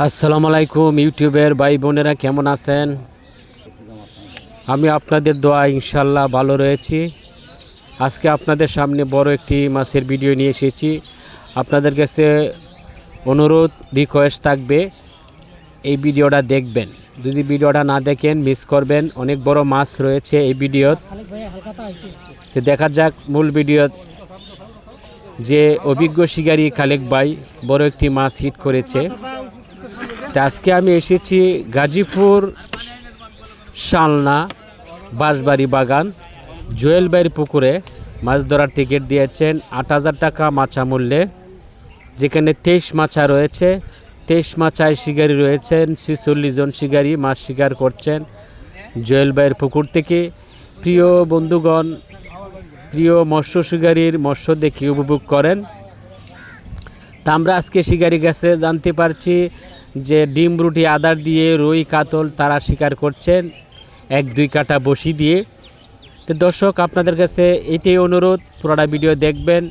আসসালামু আলাইকুম ইউটিউবের ভাই বোনেরা, কেমন আছেন? আমি আপনাদের দোয়া ইনশাল্লাহ ভালো রয়েছি। আজকে আপনাদের সামনে বড় একটি মাছের ভিডিও নিয়ে এসেছি। আপনাদের কাছে অনুরোধ, রিকোয়েস্ট থাকবে এই ভিডিওটা দেখবেন। যদি ভিডিওটা না দেখেন মিস করবেন। অনেক বড় মাছ রয়েছে এই ভিডিওত। তো দেখা যাক মূল ভিডিও। যে অভিজ্ঞ শিকারী খালেক ভাই বড় একটি মাছ হিট করেছে। তো আজকে আমি এসেছি গাজীপুর শালনা বাঁশবাড়ি বাগান জুয়েল ভাইয়ের পুকুরে। মাছ ধরার টিকিট দিয়েছেন ৮,০০০ টাকা মাছা মূল্যে, যেখানে ২৩ মাছা রয়েছে। ২৩ মাছায় শিকারী রয়েছেন ৪৬ জন শিকারী মাছ শিকার করছেন জুয়েল ভাইয়ের পুকুর থেকে। প্রিয় বন্ধুগণ, প্রিয় মৎস্য শিকারীর মৎস্য দেখে উপভোগ করেন। তা আমরা আজকে শিকারি কাছে জানতে পারছি যে ডিম রুটি আদার দিয়ে রুই কাতল তারা শিকার করছেন ১-২ কাটা বসি দিয়ে। তো দর্শক, আপনাদের কাছে এটাই অনুরোধ, পুরোটা ভিডিও দেখবেন।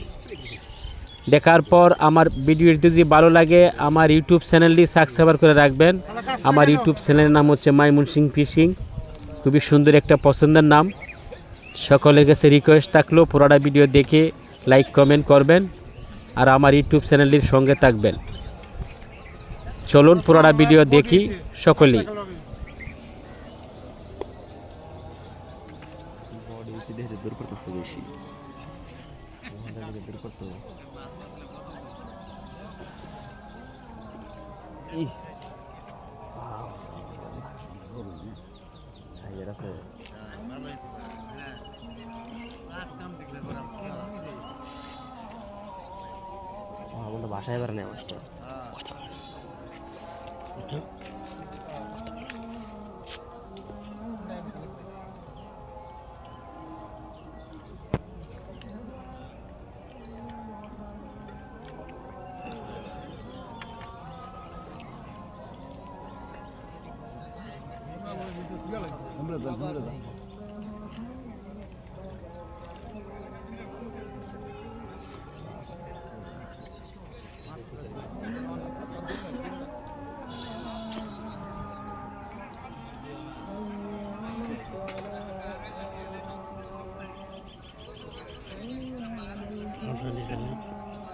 দেখার পর আমার ভিডিওটি যদি ভালো লাগে আমার ইউটিউব চ্যানেলটি সাবস্ক্রাইব করে রাখবেন। আমার ইউটিউব চ্যানেলের নাম হচ্ছে মাইমুন সিং ফিশিং। খুবই সুন্দর একটা পছন্দের নাম। সকলের কাছে রিকোয়েস্ট থাকলো পুরোটা ভিডিও দেখে লাইক কমেন্ট করবেন আর আমার ইউটিউব চ্যানেলটির সঙ্গে থাকবেন। চলুন পুরোটা ভিডিও দেখি সকলেই। বাসায় এবার নেই মাছটা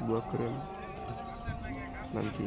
দোয়া করেন নাম কি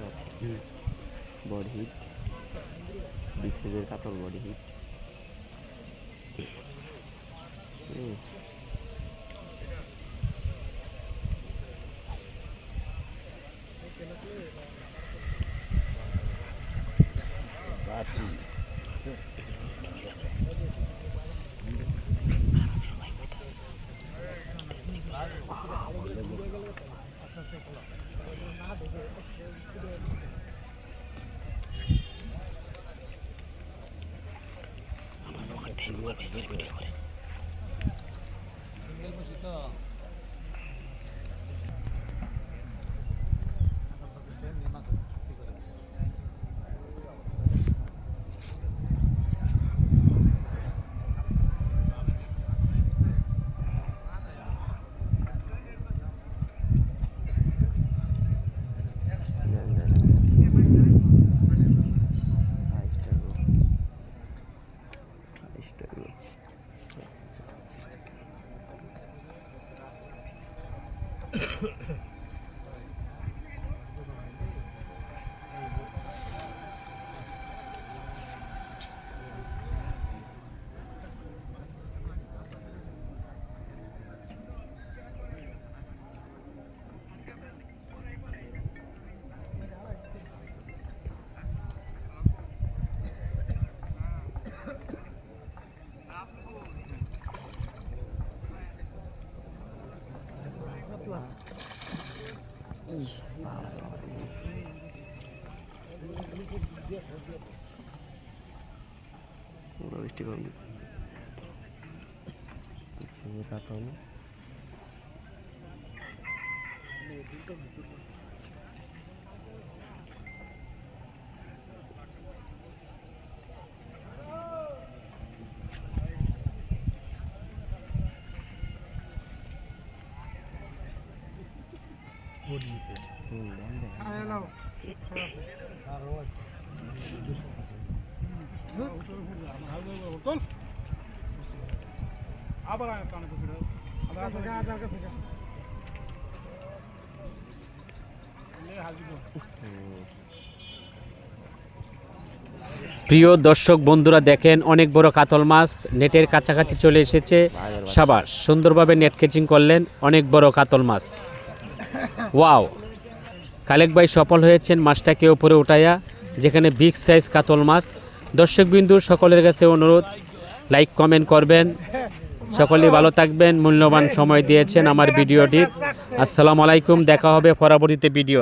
আছে বডি হিট বিগ সাইজের কাতল বডি হিট ভিডিও করে বৃষ্টি কম দেখছি কাতল প্রিয় দর্শক বন্ধুরা দেখেন অনেক বড় কাতল মাছ নেটের কাছাকাছি চলে এসেছে। সাবাস, সুন্দরভাবে নেট ক্যাচিং করলেন, অনেক বড় কাতল মাছ। ওয়াও, খালেক ভাই সফল হয়েছেন মাছটাকে উপরে উঠাইয়া, যেখানে বিগ সাইজ কাতল মাছ। দর্শকবিন্দু সকলের কাছে অনুরোধ, লাইক কমেন্ট করবেন। সকলেই ভালো থাকবেন, মূল্যবান সময় দিয়েছেন আমার ভিডিওটির। আসসালামু আলাইকুম, দেখা হবে পরবর্তীতে ভিডিও।